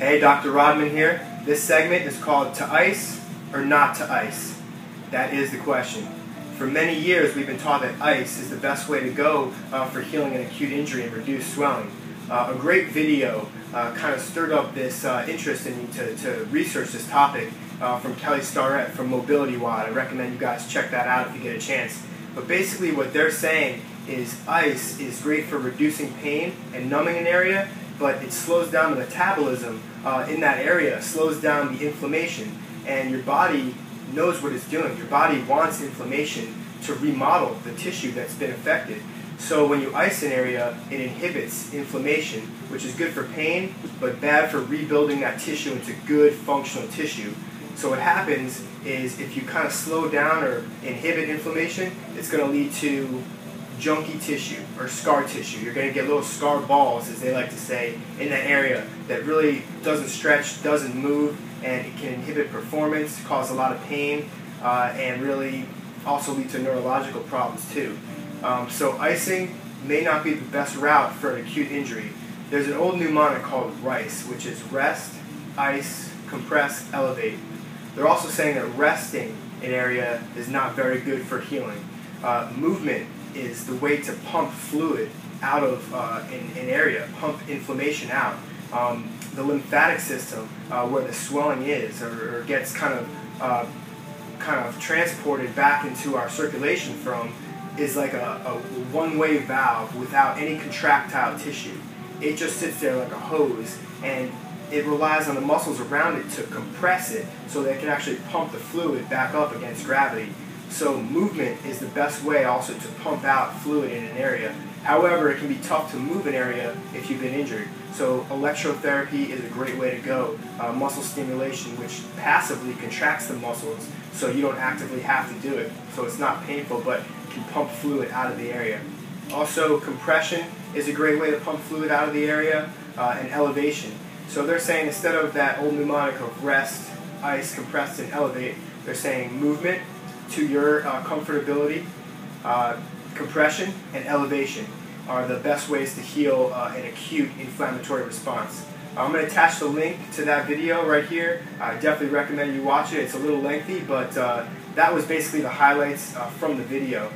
Hey, Dr. Rodman here. This segment is called To Ice or Not to Ice? That is the question. For many years we've been taught that ice is the best way to go for healing an acute injury and reduce swelling. A great video kind of stirred up this interest in me to research this topic from Kelly Starrett from Mobility Wad. I recommend you guys check that out if you get a chance. But basically what they're saying is ice is great for reducing pain and numbing an area, but it slows down the metabolism in that area, slows down the inflammation, and your body knows what it's doing. Your body wants inflammation to remodel the tissue that's been affected. So when you ice an area, it inhibits inflammation, which is good for pain, but bad for rebuilding that tissue into good functional tissue. So what happens is if you kind of slow down or inhibit inflammation, it's going to lead to junky tissue or scar tissue. You're going to get little scar balls, as they like to say, in that area that really doesn't stretch, doesn't move, and it can inhibit performance, cause a lot of pain, and really also lead to neurological problems too. So icing may not be the best route for an acute injury. There's an old mnemonic called RICE, which is rest, ice, compress, elevate. They're also saying that resting an area is not very good for healing. Movement is the way to pump fluid out of an area, pump inflammation out. The lymphatic system, where the swelling is, or gets kind of transported back into our circulation from, is like a one-way valve without any contractile tissue. It just sits there like a hose, and it relies on the muscles around it to compress it so they can actually pump the fluid back up against gravity. So movement is the best way also to pump out fluid in an area. However, it can be tough to move an area if you've been injured. So electrotherapy is a great way to go. Muscle stimulation, which passively contracts the muscles so you don't actively have to do it. So it's not painful, but can pump fluid out of the area. Also, compression is a great way to pump fluid out of the area, and elevation. So they're saying instead of that old mnemonic of rest, ice, compress, and elevate, they're saying movement to your comfortability, compression, and elevation are the best ways to heal an acute inflammatory response. I'm going to attach the link to that video right here. I definitely recommend you watch it. It's a little lengthy, but that was basically the highlights from the video.